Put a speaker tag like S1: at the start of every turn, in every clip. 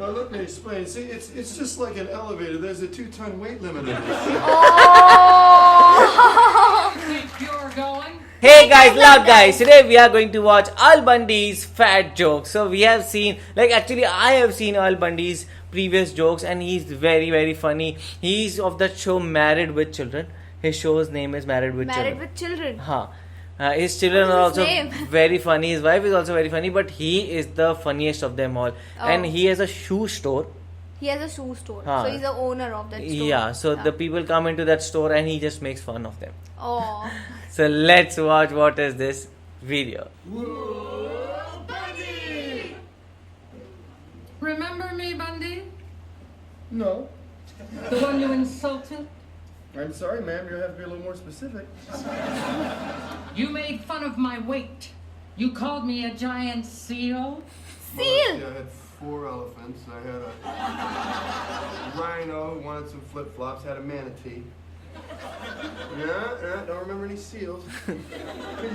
S1: Now let me explain. See, it's just like an elevator. There's a 2-ton weight limit on it.
S2: Oh! You're going?
S3: Hey guys, Loud Guys. Today we are going to watch Al Bundy's Fat Jokes. So we have seen, actually I have seen Al Bundy's previous jokes and he's very, very funny. He's of that show Married with Children. His show's name is Married with Children.
S4: Married with Children.
S3: Huh. His children are also very funny. His wife is also very funny, but he is the funniest of them all. Oh. And he has a shoe store.
S4: He has a shoe store. So he's the owner of that store.
S3: Yeah, so the people come into that store and he just makes fun of them.
S4: Oh.
S3: So let's watch what is this video.
S1: Whoa, Bundy!
S2: Remember me, Bundy?
S1: No.
S2: The one you insulted?
S1: I'm sorry, ma'am. You'll have to be a little more specific.
S2: You made fun of my weight. You called me a giant seal?
S4: Seal?
S1: Well, I had 4 elephants. I had a rhino who wanted some flip-flops. Had a manatee. Yeah, don't remember any seals. Can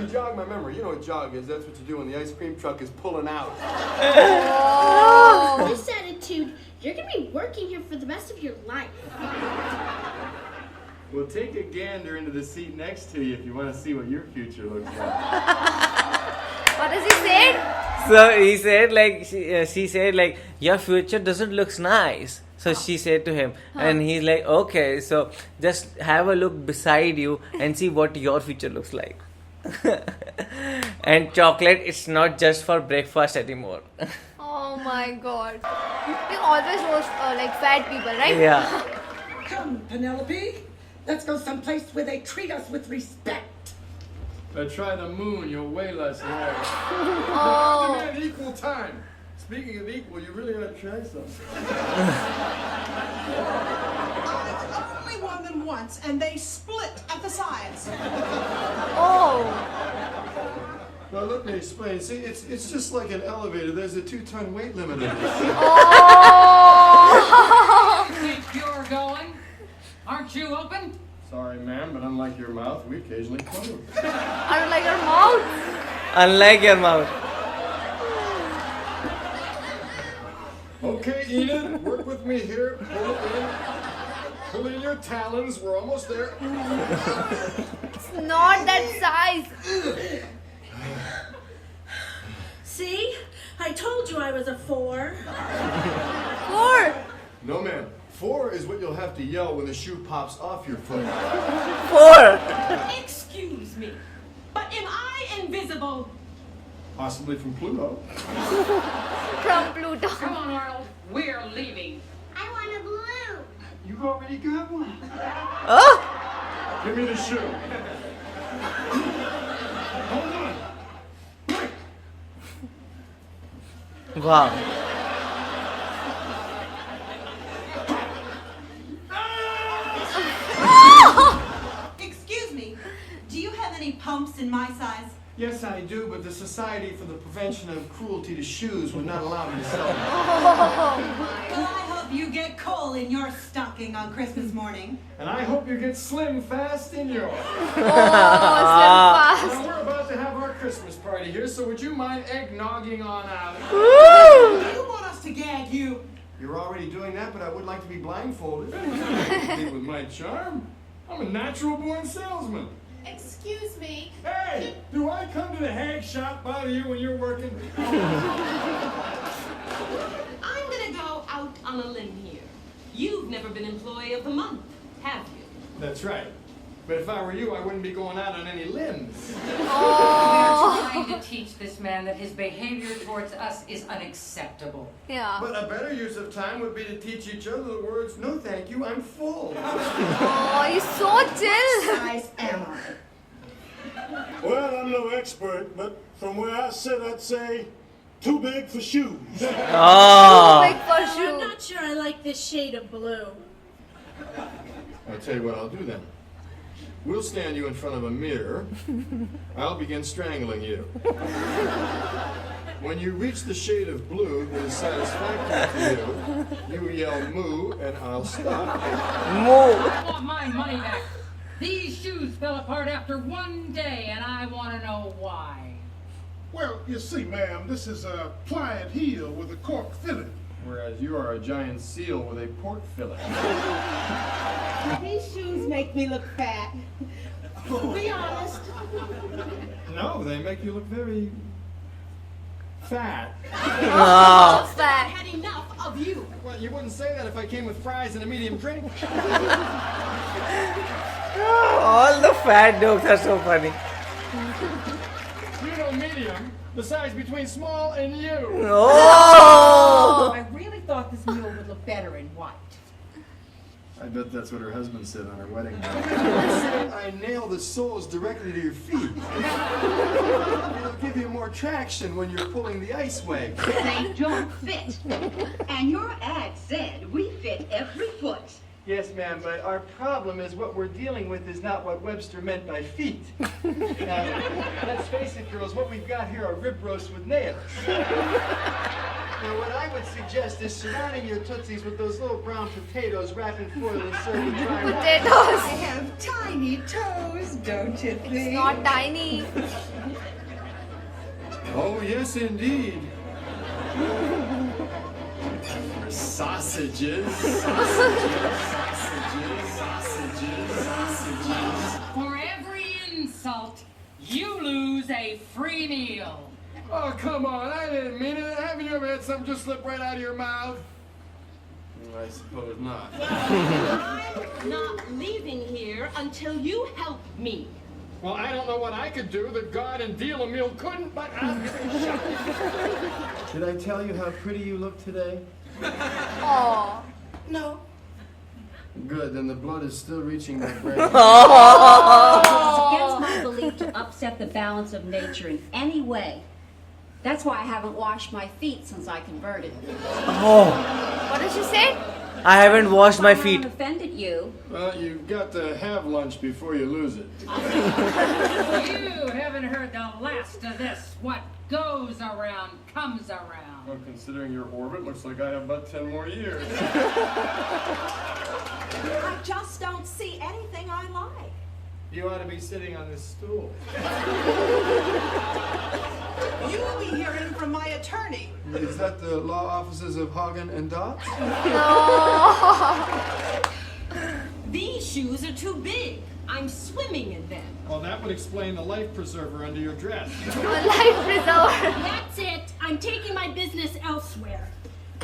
S1: you jog my memory? You know what jog is. That's what you do when the ice cream truck is pulling out.
S4: Oh.
S5: This attitude, you're going to be working here for the rest of your life.
S1: Well, take a gander into the seat next to you if you want to see what your future looks like.
S4: What does he say?
S3: So he said, she said, your future doesn't look nice. So she said to him, and he's like, okay, so just have a look beside you and see what your future looks like. And chocolate, it's not just for breakfast anymore.
S4: Oh my god. He always roast fat people, right?
S3: Yeah.
S6: Come, Penelope. Let's go someplace where they treat us with respect.
S1: If I try the moon, you'll weigh less than I.
S4: Oh.
S1: Demand equal time. Speaking of equal, you really ought to try something.
S6: I've only won them once, and they split at the sides.
S4: Oh.
S1: Now let me explain. See, it's just like an elevator. There's a 2-ton weight limit on it.
S4: Oh.
S2: You think you're going? Aren't you open?
S1: Sorry, ma'am, but unlike your mouth, we occasionally close.
S4: I don't like your mouth.
S3: Unlike your mouth.
S1: Okay, Enid, work with me here. Pull it in. Pull in your talons. We're almost there.
S4: It's not that size.
S5: See? I told you I was a 4.
S4: 4.
S1: No, ma'am. 4 is what you'll have to yell when the shoe pops off your foot.
S3: 4.
S7: Excuse me, but am I invisible?
S1: Possibly from Pluto.
S4: From Pluto.
S2: Come on, Arnold. We're leaving.
S5: I want a blue.
S1: You already got one.
S3: Oh.
S1: Give me the shoe. Hold on. Quick.
S3: Wow.
S7: Excuse me, do you have any pumps in my size?
S1: Yes, I do, but the Society for the Prevention of Cruelty to Shoes would not allow me to sell them.
S4: Oh.
S7: Well, I hope you get coal in your stocking on Christmas morning.
S1: And I hope you get slim fast in yours.
S4: Oh, slim fast.
S1: Well, we're about to have our Christmas party here, so would you mind eggnogging on out?
S7: Do you want us to gag you?
S1: You're already doing that, but I would like to be blindfolded. With my charm. I'm a natural-born salesman.
S5: Excuse me.
S1: Hey, do I come to the hag shop bother you when you're working?
S7: I'm gonna go out on a limb here. You've never been Employee of the Month, have you?
S1: That's right. But if I were you, I wouldn't be going out on any limbs.
S4: Oh.
S2: We're trying to teach this man that his behavior towards us is unacceptable.
S4: Yeah.
S1: But a better use of time would be to teach each other the words, no thank you, I'm full.
S4: Oh, he's so chill.
S6: Size am I?
S8: Well, I'm no expert, but from where I sit, I'd say too big for shoes.
S3: Oh.
S4: Big for
S5: I'm
S4: shoe.
S5: not sure I like this shade of blue.
S1: I'll tell you what I'll do then. We'll stand you in front of a mirror. I'll begin strangling you. When you reach the shade of blue that is satisfactory to you, you yell moo and I'll stop.
S3: Moo.
S2: I want my money back. These shoes fell apart after one day, and I want to know why.
S8: Well, you see, ma'am, this is a pliant heel with a cork filling.
S1: whereas you are a giant seal with a pork fillet.
S9: These shoes make me look fat. Be honest.
S1: No, they make you look very fat.
S4: Oh,
S7: I
S4: fat.
S7: had enough of you.
S1: Well, you wouldn't say that if I came with fries and a medium drink.
S3: All the fat jokes are so funny.
S1: You know medium, the size between small and you.
S3: Oh!
S9: I really thought this mule would look better in white.
S1: I bet that's what her husband said on her wedding day. I nail the soles directly to your feet. It'll give you more traction when you're pulling the ice wagon.
S10: They don't fit. And your ad said we fit every foot.
S1: Yes, ma'am, but our problem is what we're dealing with is not what Webster meant by feet. Now, let's face it, girls, what we've got here are rib roasts with nails. Now, what I would suggest is surrounding your tootsies with those little brown potatoes wrapped in foil and served with dry rice.
S4: Potatoes.
S10: They have tiny toes, don't you think?
S4: It's not tiny.
S1: Oh, yes, indeed. Sausages, sausages.
S2: For every insult, you lose a free meal.
S1: Oh, come on, I didn't mean it. Haven't you ever had something just slip right out of your mouth? I suppose not.
S7: I'm not leaving here until you help me.
S1: Well, I don't know what I could do that God and Deal a Meal couldn't, but I'll give it a shot. Did I tell you how pretty you look today?
S4: Oh.
S6: No.
S1: Good, then the blood is still reaching my brain.
S10: It's against my belief to upset the balance of nature in any way. That's why I haven't washed my feet since I converted.
S3: Oh,
S4: What did she say?
S3: I haven't washed my
S10: If I
S3: feet.
S10: haven't offended you.
S1: Well, you've got to have lunch before you lose it.
S2: You haven't heard the last of this. What goes around comes around.
S1: Well, considering your orbit, looks like I have about 10 more years.
S5: I just don't see anything I like.
S1: You ought to be sitting on this stool.
S9: You will be hearing from my attorney.
S1: Is that the law offices of Hagen and Dot?
S7: These shoes are too big. I'm swimming in them.
S1: Well, that would explain the life preserver under your dress.
S4: Life preserver.
S5: That's it. I'm taking my business elsewhere.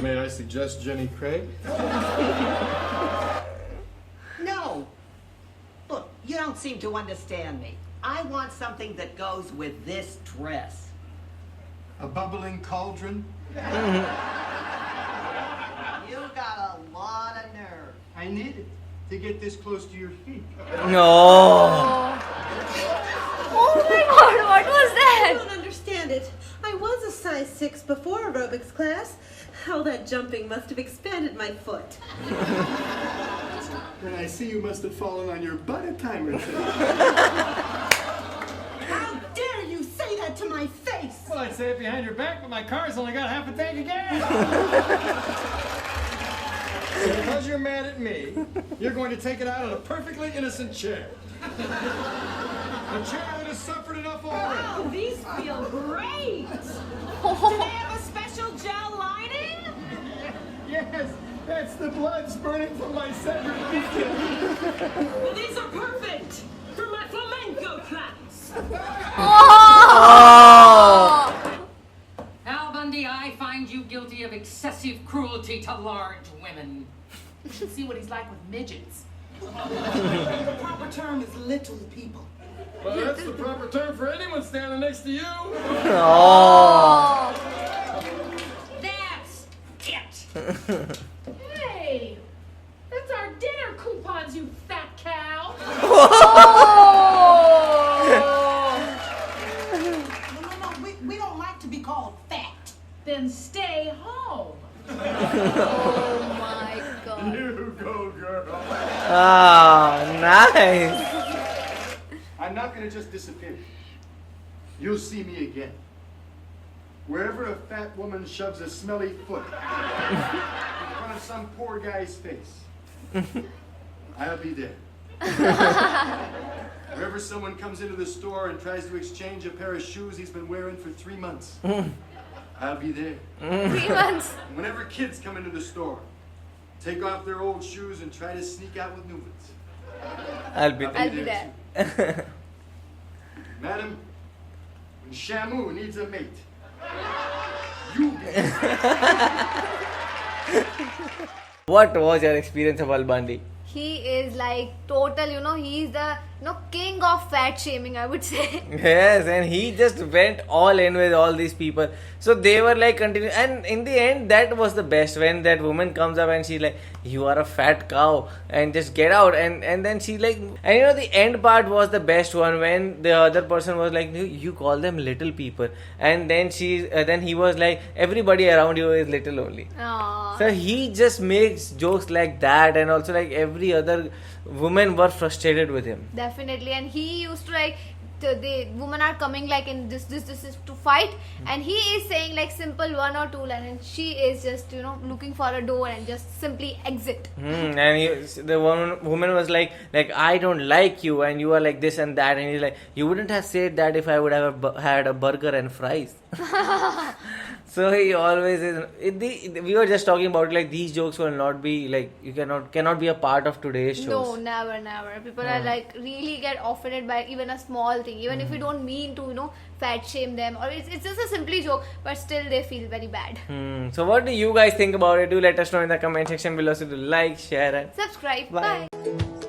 S1: May I suggest Jenny Craig?
S11: No. Look, you don't seem to understand me. I want something that goes with this dress.
S1: A bubbling cauldron?
S11: You got a lot of nerve.
S1: I need it to get this close to your feet.
S3: No.
S4: Oh my god, what was
S9: I
S4: that?
S9: don't understand it. I was a size 6 before aerobics class. All that jumping must have expanded my foot.
S1: Then I see you must have fallen on your butt a time or two.
S5: How dare you say that to my face?
S1: Well, I'd say it behind your back, but my car's only got half a tank of gas. Because you're mad at me, you're going to take it out on a perfectly innocent chair. A chair that has suffered enough already.
S7: Oh, these feel great. Do they have a special gel lining?
S1: Yes, that's the blood spurting from my severed beacon.
S7: Well, these are perfect for my flamenco class.
S3: Oh.
S2: Al Bundy, I find you guilty of excessive cruelty to large women.
S9: You should see what he's like with midgets. The proper term is little people.
S1: Well, that's the proper term for anyone standing next to you.
S3: Oh.
S2: That's it.
S5: Hey, that's our dinner coupons, you fat cow.
S9: No, we don't like to be called fat.
S5: Then stay home.
S4: Oh my god.
S1: You go, girl.
S3: Ah, nice.
S1: I'm not going to just disappear. You'll see me again. Wherever a fat woman shoves a smelly foot in front of some poor guy's face, I'll be there. Wherever someone comes into the store and tries to exchange a pair of shoes he's been wearing for 3 months, I'll be there.
S4: 3 months.
S1: Whenever kids come into the store, take off their old shoes and try to sneak out with new ones.
S3: I'll be
S4: I'll be there.
S3: there.
S1: Madam, when Shamu needs a mate, you be
S3: What was your experience of Al Bundy?
S4: He is like total, he's the king of fat shaming, I would say.
S3: Yes, and he just went all in with all these people. So they were like continuing, and in the end, that was the best when that woman comes up and she's like, "You are a fat cow," and just get out. And then she like, and the end part was the best one when the other person was like, "You call them little people," and then then he was like, "Everybody around you is little only."
S4: Aww.
S3: So he just makes jokes like that, and also like every other women were frustrated with him.
S4: Definitely, and he used to like the women are coming like in this is to fight, and he is saying like simple 1 or 2 lines, and she is just looking for a door and just simply exit.
S3: And the woman was like I don't like you, and you are like this and that, and he's like, you wouldn't have said that if I would have had a burger and fries. So he always is. We were just talking about like these jokes will not be like you cannot be a part of today's shows.
S4: No, never. People are like really get offended by even a small thing, even if you don't mean to fat shame them, or it's just a simply joke, but still they feel very bad.
S3: So what do you guys think about it? Do let us know in the comment section below. So do like, share, and
S4: Subscribe.
S3: bye.
S4: Bye.